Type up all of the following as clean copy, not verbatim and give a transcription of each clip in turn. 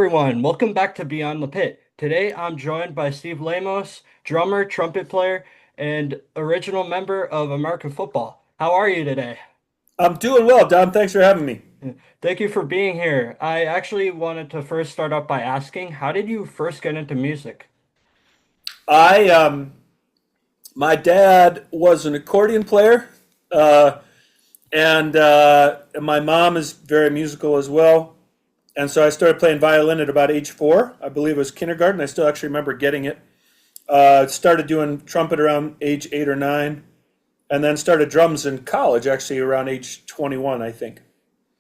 everyone, welcome back to Beyond the Pit. Today I'm joined by Steve Lamos, drummer, trumpet player, and original member of American football. How are you today? I'm doing well, Don. Thanks for having me. Thank you for being here. I actually wanted to first start off by asking, how did you first get into music? I My dad was an accordion player, uh, and my mom is very musical as well. And so I started playing violin at about age 4. I believe it was kindergarten. I still actually remember getting it. Started doing trumpet around age 8 or 9, and then started drums in college, actually around age 21, I think.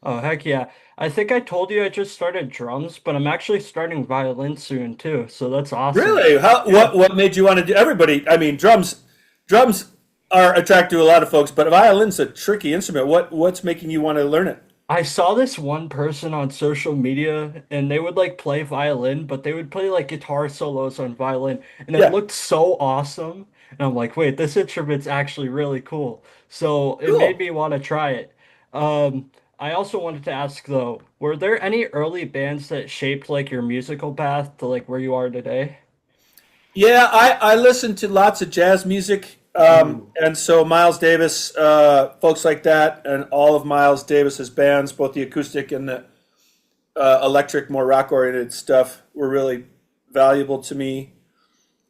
Oh, heck yeah. I think I told you I just started drums, but I'm actually starting violin soon too, so that's awesome. Really? How? Yeah. What made you want to do? Everybody. I mean, drums are attractive to a lot of folks, but violin's a tricky instrument. What's making you want to learn it? I saw this one person on social media and they would like play violin, but they would play like guitar solos on violin and it Yeah. looked so awesome. And I'm like, wait, this instrument's actually really cool. So it made Cool. me want to try it. I also wanted to ask though, were there any early bands that shaped like your musical path to like where you are today? Yeah, I listen to lots of jazz music, Ooh. and so Miles Davis, folks like that, and all of Miles Davis's bands, both the acoustic and the electric, more rock-oriented stuff, were really valuable to me.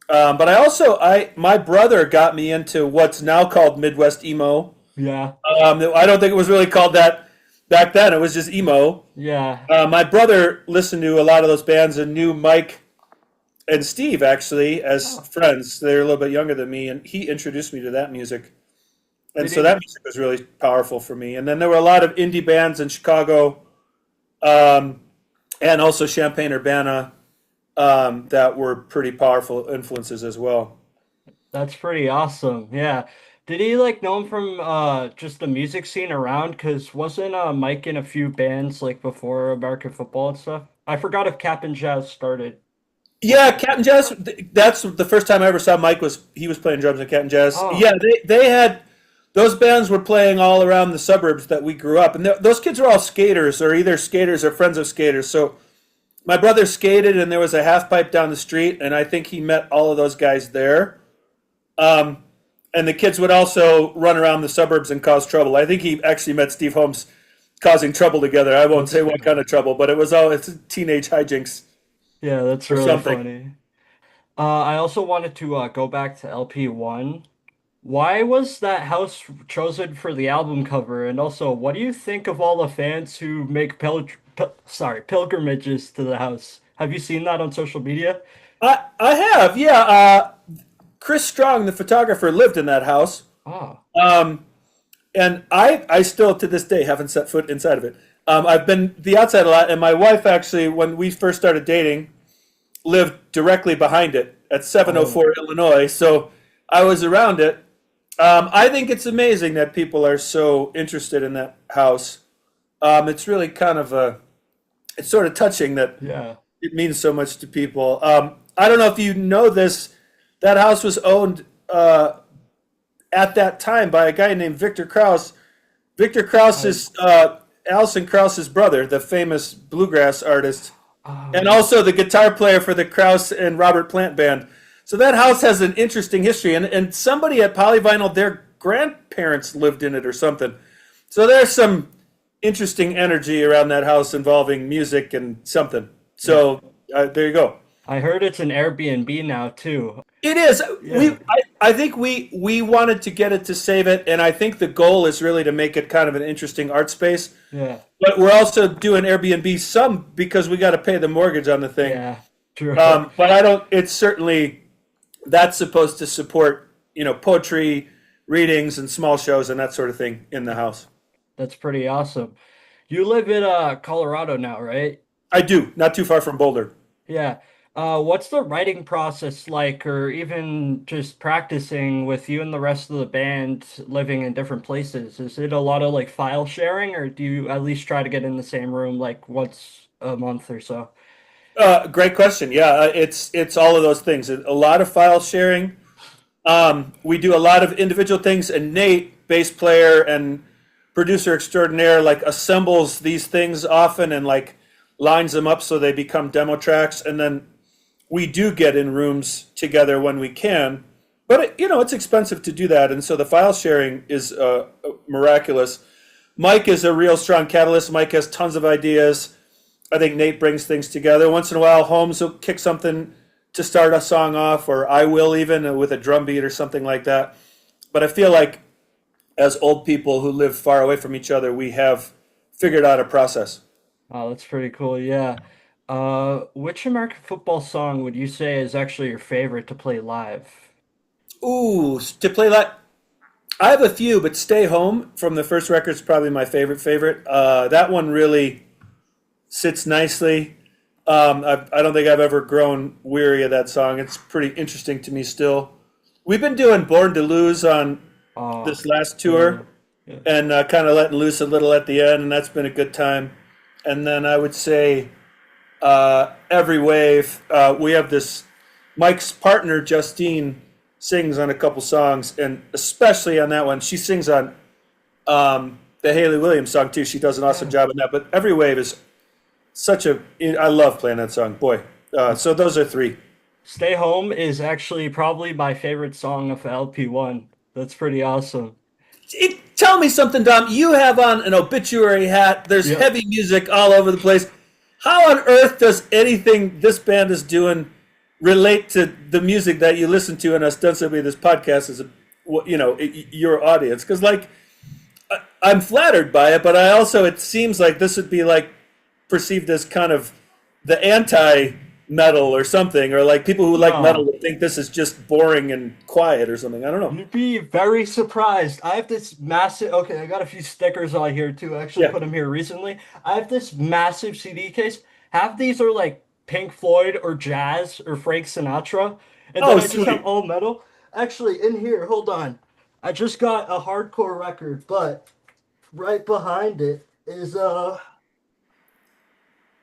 But I my brother got me into what's now called Midwest emo. Yeah. I don't think it was really called that back then. It was just emo. Yeah. My brother listened to a lot of those bands and knew Mike and Steve actually as Oh, friends. They're a little bit younger than me, and he introduced me to that music. And did so he? that music was really powerful for me. And then there were a lot of indie bands in Chicago, um, and also Champaign Urbana, that were pretty powerful influences as well. That's pretty awesome. Yeah. Did he like know him from just the music scene around? Cause wasn't Mike in a few bands like before American football and stuff? I forgot if Captain Jazz started Yeah, before. Captain Jazz. That's the first time I ever saw Mike. Was he was playing drums in Captain Jazz? Oh, Yeah, they had those bands were playing all around the suburbs that we grew up, and those kids were all skaters, or either skaters or friends of skaters. So my brother skated, and there was a half pipe down the street, and I think he met all of those guys there. Um, and the kids would also run around the suburbs and cause trouble. I think he actually met Steve Holmes causing trouble together. I won't that's say what funny. kind of trouble, but it was all it's teenage hijinks Yeah, that's or really something. funny. I also wanted to go back to LP1. Why was that house chosen for the album cover? And also, what do you think of all the fans who make pilgrimages to the house? Have you seen that on social media? I have, yeah. Chris Strong, the photographer, lived in that house, Oh. um, and I still to this day haven't set foot inside of it. I've been the outside a lot, and my wife actually, when we first started dating, lived directly behind it at Oh. 704 Illinois. So I was around it. I think it's amazing that people are so interested in that house. It's really kind of it's sort of touching that Yeah. it means so much to people. I don't know if you know this. That house was owned at that time by a guy named Victor Krause. Victor Krause I is Alison Krause's brother, the famous bluegrass artist, and um also the guitar player for the Krause and Robert Plant band. So that house has an interesting history, and somebody at Polyvinyl, their grandparents lived in it or something. So there's some interesting energy around that house involving music and something. yeah. So there you go. I heard it's an Airbnb now too. It is. Yeah. I think we wanted to get it to save it, and I think the goal is really to make it kind of an interesting art space. Yeah. But we're also doing Airbnb some because we got to pay the mortgage on the thing. Yeah. True. But I don't. It's certainly that's supposed to support poetry readings and small shows and that sort of thing in the house. That's pretty awesome. You live in Colorado now, right? I do, not too far from Boulder. Yeah. What's the writing process like, or even just practicing with you and the rest of the band living in different places? Is it a lot of like file sharing, or do you at least try to get in the same room like once a month or so? Great question. Yeah, it's all of those things. A lot of file sharing. We do a lot of individual things, and Nate, bass player and producer extraordinaire, like assembles these things often and like lines them up so they become demo tracks, and then we do get in rooms together when we can. But it's expensive to do that, and so the file sharing is miraculous. Mike is a real strong catalyst. Mike has tons of ideas. I think Nate brings things together. Once in a while, Holmes will kick something to start a song off, or I will even with a drum beat or something like that. But I feel like as old people who live far away from each other, we have figured out a process. Oh, that's pretty cool. Yeah. Which American football song would you say is actually your favorite to play live? Ooh, to play like I have a few, but "Stay Home" from the first record is probably my favorite. That one really sits nicely. I don't think I've ever grown weary of that song. It's pretty interesting to me still. We've been doing "Born to Lose" on Oh, this last yeah. tour, Yeah. and kind of letting loose a little at the end, and that's been a good time. And then I would say "Every Wave." We have this Mike's partner Justine sings on a couple songs, and especially on that one, she sings on the Haley Williams song too. She does an awesome Yeah. job on that. But "Every Wave" is such a. I love playing that song, boy. So those are three. Stay Home is actually probably my favorite song of LP1. That's pretty awesome. Tell me something, Dom. You have on an obituary hat. There's Yep. heavy music all over the place. How on earth does anything this band is doing relate to the music that you listen to, and ostensibly this podcast is, your audience? Because I'm flattered by it, but I also it seems like this would be like perceived as kind of the anti metal or something, or like people who like metal No. would think this is just boring and quiet or something. I don't know. You'd be very surprised. I have this massive, okay, I got a few stickers on here too. I actually Yeah. put them here recently. I have this massive CD case. Half these are like Pink Floyd or jazz or Frank Sinatra. And then Oh, I just have sweet. all metal. Actually, in here, hold on. I just got a hardcore record, but right behind it is Oh,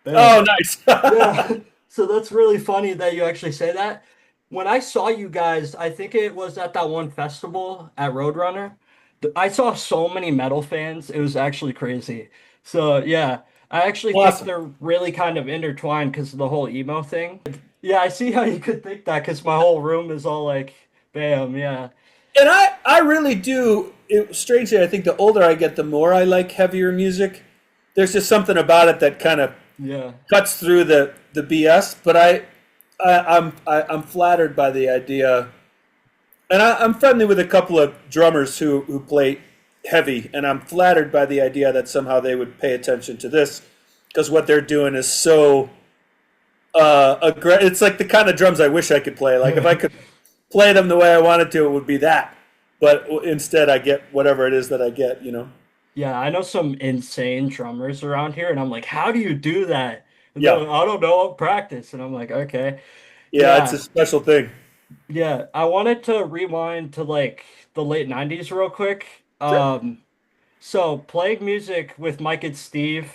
bam. nice. Yeah. So that's really funny that you actually say that. When I saw you guys, I think it was at that one festival at Roadrunner. I saw so many metal fans. It was actually crazy. So yeah, I actually think Awesome. they're really kind of intertwined because of the whole emo thing. Yeah, I see how you could think that because my whole room is all like, bam, yeah, And I really do. Strangely, I think the older I get, the more I like heavier music. There's just something about it that kind of yeah. cuts through the BS. But I'm flattered by the idea, and I'm friendly with a couple of drummers who play heavy, and I'm flattered by the idea that somehow they would pay attention to this because what they're doing is so it's like the kind of drums I wish I could play. Like if I could play them the way I wanted to, it would be that. But instead, I get whatever it is that I get. Yeah, I know some insane drummers around here, and I'm like, how do you do that? And they're Yeah, like, I don't know, I'll practice. And I'm like, okay. yeah, it's a Yeah, special thing. yeah. I wanted to rewind to like the late 90s real quick. Sure. So playing music with Mike and Steve,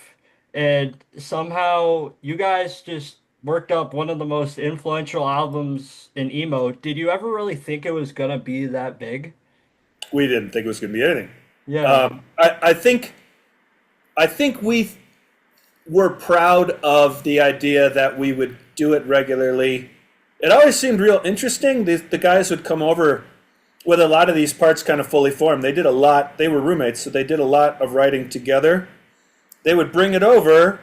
and somehow you guys just worked up one of the most influential albums in emo. Did you ever really think it was gonna be that big? We didn't think it was going to be anything. Yeah, I think we were proud of the idea that we would do it regularly. It always seemed real interesting. The guys would come over with a lot of these parts kind of fully formed. They did a lot. They were roommates, so they did a lot of writing together. They would bring it over,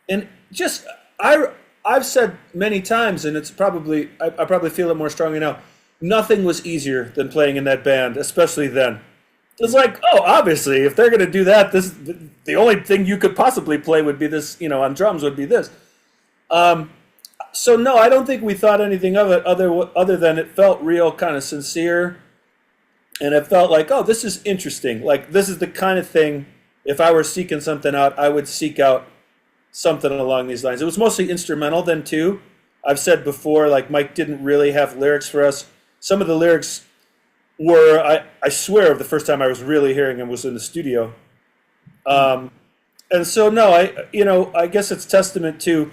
and just I've said many times, and I probably feel it more strongly now. Nothing was easier than playing in that band, especially then. It's like, oh, obviously, if they're going to do that, this the only thing you could possibly play would be this, on drums would be this. So no, I don't think we thought anything of it other than it felt real, kind of sincere, and it felt like, oh, this is interesting. Like this is the kind of thing. If I were seeking something out, I would seek out something along these lines. It was mostly instrumental then too. I've said before, like Mike didn't really have lyrics for us. Some of the lyrics were, I swear, the first time I was really hearing him was in the studio. And so no, I guess it's testament to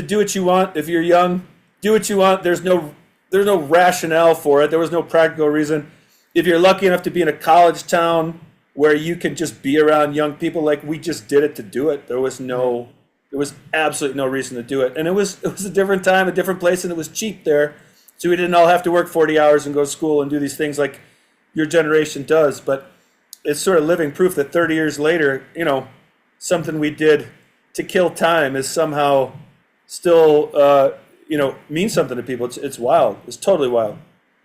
do what you want. If you're young, do what you want. There's no rationale for it. There was no practical reason. If you're lucky enough to be in a college town where you can just be around young people, like we just did it to do it. There was yeah. no There was absolutely no reason to do it, and it was a different time, a different place, and it was cheap there, so we didn't all have to work 40 hours and go to school and do these things like your generation does. But it's sort of living proof that 30 years later, something we did to kill time is somehow still, means something to people. It's wild. It's totally wild.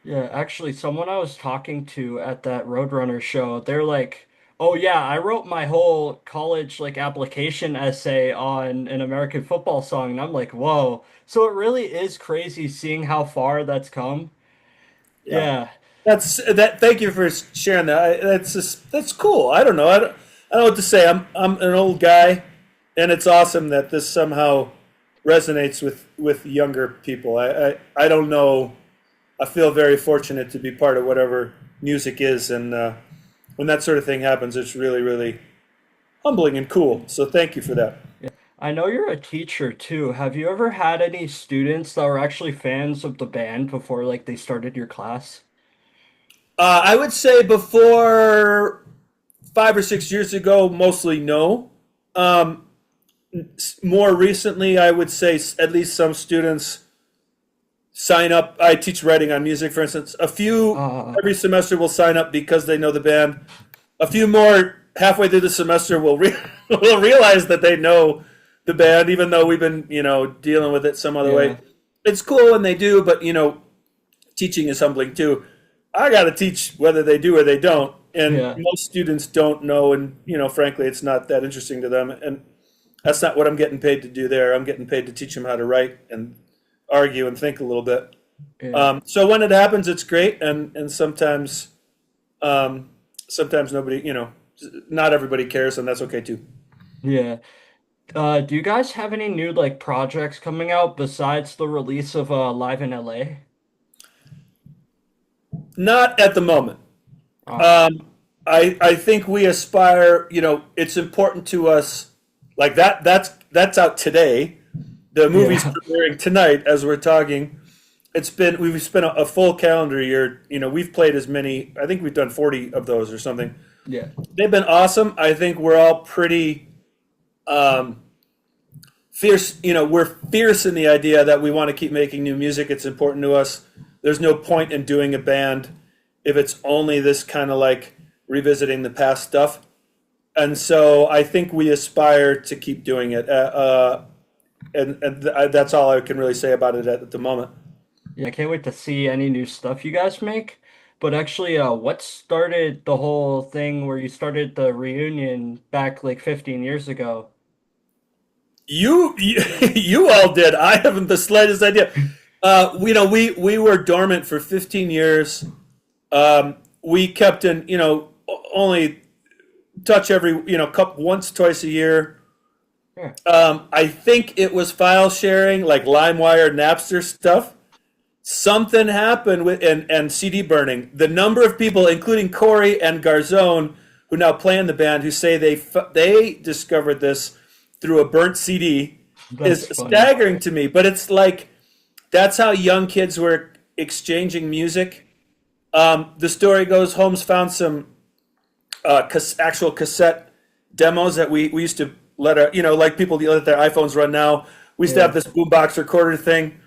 Yeah, actually, someone I was talking to at that Roadrunner show, they're like, "Oh yeah, I wrote my whole college like application essay on an American football song." And I'm like, "Whoa." So it really is crazy seeing how far that's come. Yeah, Yeah. that's that. Thank you for sharing that. That's cool. I don't know. I don't know what to say. I'm an old guy, and it's awesome that this somehow resonates with younger people. I don't know. I feel very fortunate to be part of whatever music is, and when that sort of thing happens, it's really really humbling and cool. So thank you for that. Yeah. I know you're a teacher too. Have you ever had any students that were actually fans of the band before like they started your class? I would say before 5 or 6 years ago, mostly no. Um, More recently, I would say at least some students sign up. I teach writing on music, for instance. A few Uh, every semester will sign up because they know the band. A few more halfway through the semester will will realize that they know the band, even though we've been dealing with it some other way. yeah. It's cool when they do, but teaching is humbling too. I got to teach whether they do or they don't, and Yeah. most students don't know, and frankly, it's not that interesting to them, and that's not what I'm getting paid to do there. I'm getting paid to teach them how to write and argue and think a little bit. Yeah. So when it happens, it's great, and sometimes nobody, not everybody cares, and that's okay too. Yeah. Do you guys have any new like projects coming out besides the release of Live in LA? Not at the moment. Uh, Um, I think we aspire. It's important to us. Like that. That's out today. The movie's yeah. premiering tonight as we're talking. We've spent a full calendar year. We've played as many. I think we've done 40 of those or something. Yeah. They've been awesome. I think we're all pretty um, fierce. We're fierce in the idea that we want to keep making new music. It's important to us. There's no point in doing a band if it's only this kind of like revisiting the past stuff. And so I think we aspire to keep doing it. That's all I can really say about it at the moment. Yeah, I can't wait to see any new stuff you guys make. But actually, what started the whole thing where you started the reunion back like 15 years ago? You you all did. I haven't the slightest idea. We were dormant for 15 years. We kept in, only touch every, cup once, twice a year. Yeah. I think it was file sharing, like LimeWire, Napster stuff. Something happened with and CD burning. The number of people, including Corey and Garzone, who now play in the band, who say they discovered this through a burnt CD, is That's funny. staggering to me. But it's like that's how young kids were exchanging music. The story goes, Holmes found some actual cassette demos that we used to let like people let their iPhones run now. We used to have Yeah. this boombox recorder thing.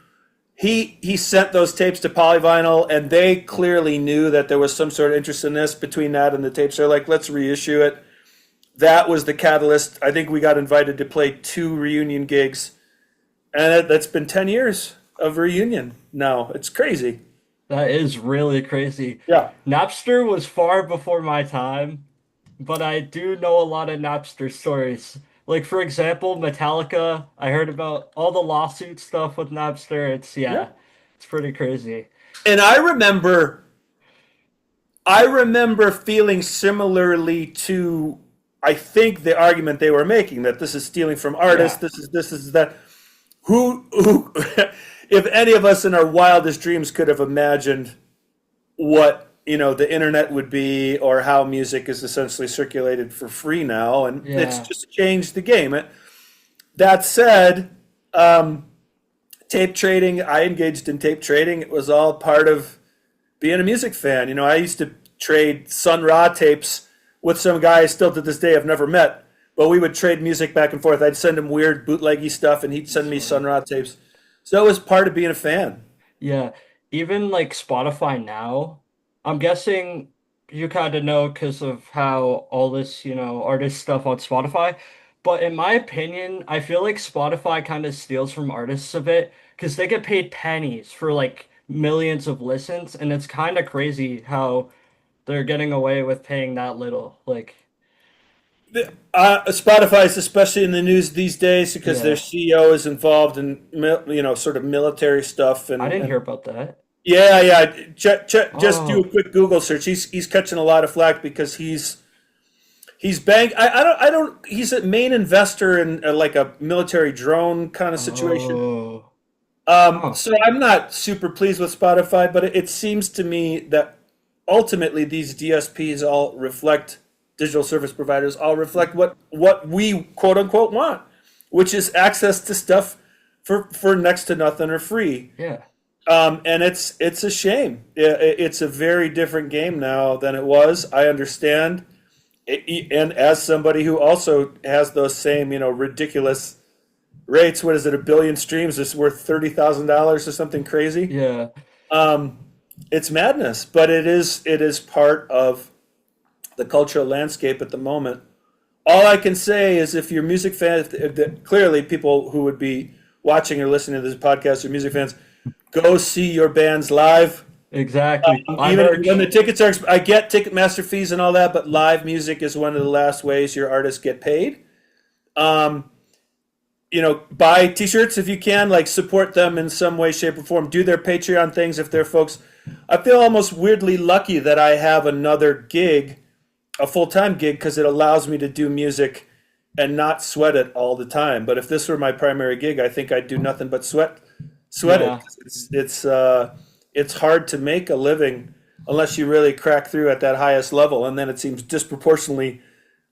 He sent those tapes to Polyvinyl, and they clearly knew that there was some sort of interest in this between that and the tapes. They're like, let's reissue it. That was the catalyst. I think we got invited to play 2 reunion gigs, and that's been 10 years of reunion now. It's crazy. That is really crazy. Yeah. Napster was far before my time, but I do know a lot of Napster stories. Like for example, Metallica, I heard about all the lawsuit stuff with Napster. It's Yeah. yeah, it's pretty crazy. And I remember feeling similarly to I think the argument they were making that this is stealing from artists, Yeah. this is that. Who if any of us in our wildest dreams could have imagined what the internet would be, or how music is essentially circulated for free now, and it's Yeah. just changed the game. That said, um, tape trading, I engaged in tape trading. It was all part of being a music fan. I used to trade Sun Ra tapes with some guy I still to this day have never met, but we would trade music back and forth. I'd send him weird bootleggy stuff, and he'd send That's me funny. Sun Ra tapes. So it was part of being a fan. Yeah, even like Spotify now, I'm guessing you kind of know because of how all this, artist stuff on Spotify. But in my opinion, I feel like Spotify kind of steals from artists a bit because they get paid pennies for like millions of listens, and it's kind of crazy how they're getting away with paying that little. Like, Spotify is especially in the news these days because their yeah, CEO is involved in sort of military stuff I didn't and hear about that. yeah, yeah. Just do a Oh, quick Google search. He's catching a lot of flack because he's bank. I don't. He's a main investor in like a military drone kind of situation. oh, huh. So I'm not super pleased with Spotify, but it seems to me that ultimately these DSPs all reflect digital service providers all reflect what we quote unquote want, which is access to stuff for next to nothing or free. Yeah, And it's a shame. It's a very different game now than it was. I understand, and as somebody who also has those same ridiculous rates, what is it? A billion streams is worth $30,000 or something crazy. yeah, Um, it's madness, but it is part of the cultural landscape at the moment. All I can say is if you're music fans, clearly people who would be watching or listening to this podcast are music fans, go see your bands live. exactly. My Even when the merch. tickets are, I get Ticketmaster fees and all that, but live music is one of the last ways your artists get paid. Um, buy T-shirts if you can, like support them in some way, shape, or form. Do their Patreon things if they're folks. I feel almost weirdly lucky that I have another gig, a full-time gig, because it allows me to do music and not sweat it all the time. But if this were my primary gig, I think I'd do nothing but sweat it. Yeah. It's hard to make a living unless you really crack through at that highest level, and then it seems disproportionately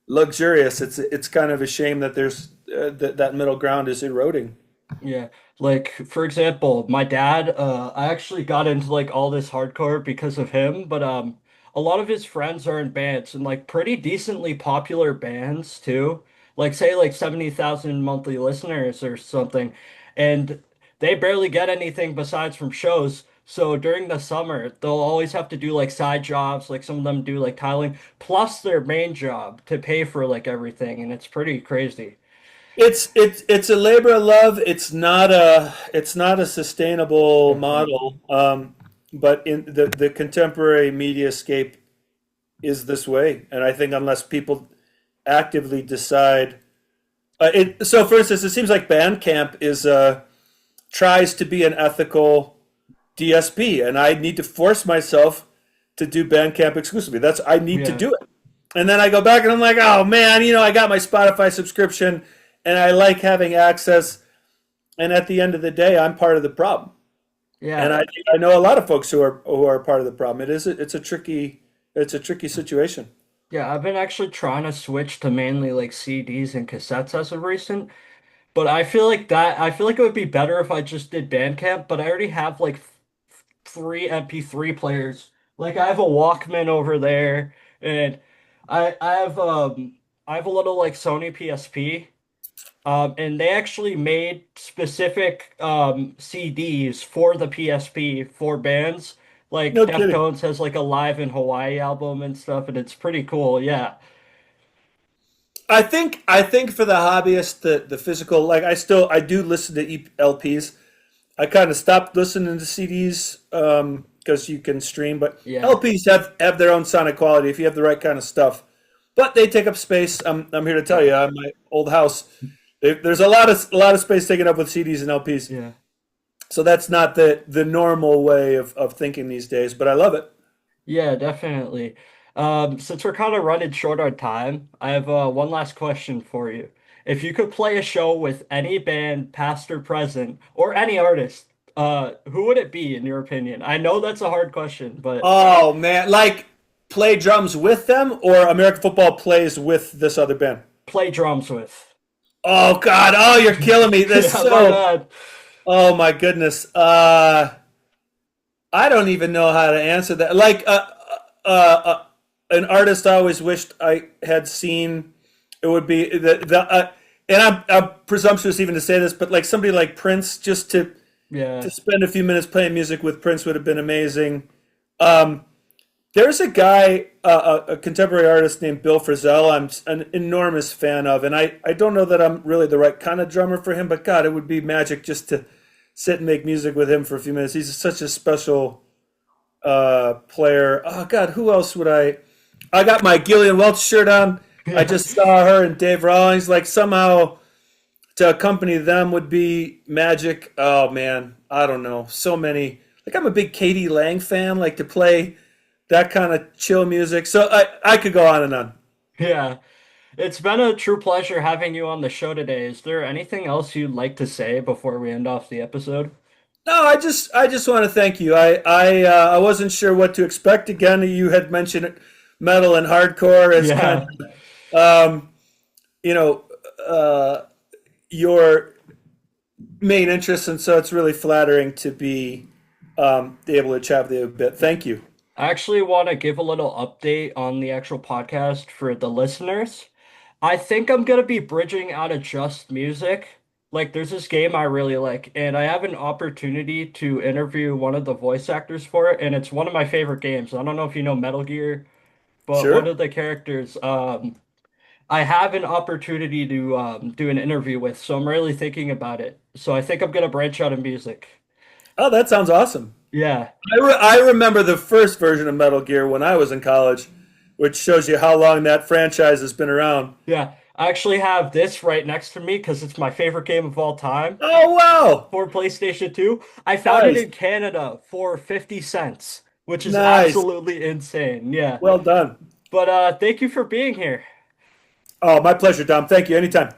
luxurious. It's kind of a shame that there's that middle ground is eroding. Yeah, like for example, my dad, I actually got into like all this hardcore because of him, but a lot of his friends are in bands and like pretty decently popular bands too. Like say like 70,000 monthly listeners or something. And they barely get anything besides from shows. So during the summer, they'll always have to do like side jobs, like some of them do like tiling, plus their main job to pay for like everything, and it's pretty crazy. It's a labor of love. It's not a sustainable Mhm. model. But in the contemporary mediascape is this way, and I think unless people actively decide, so for instance, it seems like Bandcamp is tries to be an ethical DSP, and I need to force myself to do Bandcamp exclusively. I need to Yeah. do it. And then I go back and I'm like, oh man, I got my Spotify subscription and I like having access. And at the end of the day, I'm part of the problem. And Yeah. I know a lot of folks who are part of the problem. It's a tricky situation. Yeah, I've been actually trying to switch to mainly like CDs and cassettes as of recent, but I feel like it would be better if I just did Bandcamp, but I already have like three MP3 players. Like I have a Walkman over there and I have I have a little like Sony PSP. And they actually made specific CDs for the PSP for bands. Like No kidding. Deftones has like a Live in Hawaii album and stuff, and it's pretty cool. Yeah. I think for the hobbyist, the physical, like I do listen to LPs. I kind of stopped listening to CDs because you can stream, but Yeah. LPs have their own sonic quality if you have the right kind of stuff. But they take up space. I'm here to tell you, Yeah. my old house, there's a lot of space taken up with CDs and LPs. Yeah. So that's not the normal way of thinking these days, but I love it. Yeah, definitely. Since we're kind of running short on time, I have one last question for you. If you could play a show with any band, past or present, or any artist, who would it be in your opinion? I know that's a hard question, but Oh man, like play drums with them or American football plays with this other band? play drums with. Oh God, oh you're killing me. This Yeah, my so bad. oh my goodness. I don't even know how to answer that. Like an artist I always wished I had seen It would be and I'm presumptuous even to say this, but like somebody like Prince, just to Yeah. spend a few minutes playing music with Prince would have been amazing. Um, there's a guy, a contemporary artist named Bill Frisell. I'm an enormous fan of, and I don't know that I'm really the right kind of drummer for him, but God, it would be magic just to sit and make music with him for a few minutes. He's such a special player. Oh God, who else would I? I got my Gillian Welch shirt on. I Yeah. just saw her and Dave Rawlings. Like somehow to accompany them would be magic. Oh man, I don't know. So many. Like I'm a big Katie Lang fan. Like to play that kind of chill music. So I could go on and on. Yeah. It's been a true pleasure having you on the show today. Is there anything else you'd like to say before we end off the episode? No, I just want to thank you. I wasn't sure what to expect. Again, you had mentioned metal and hardcore as kind Yeah. of you know uh, your main interest, and so it's really flattering to be able to chat with you a bit. Thank you. I actually want to give a little update on the actual podcast for the listeners. I think I'm gonna be bridging out of just music. Like, there's this game I really like, and I have an opportunity to interview one of the voice actors for it, and it's one of my favorite games. I don't know if you know Metal Gear, but one Sure. of the characters, I have an opportunity to do an interview with, so I'm really thinking about it. So I think I'm gonna branch out of music. Oh, that sounds awesome. Yeah, I remember the first version of Metal Gear when I was in college, which shows you how long that franchise has been around. yeah. I actually have this right next to me because it's my favorite game of all time Oh wow! for PlayStation 2. I found it Nice, in Canada for 50 cents, which is nice. absolutely insane. Yeah. Well done. But thank you for being here. Oh, my pleasure, Dom. Thank you. Anytime.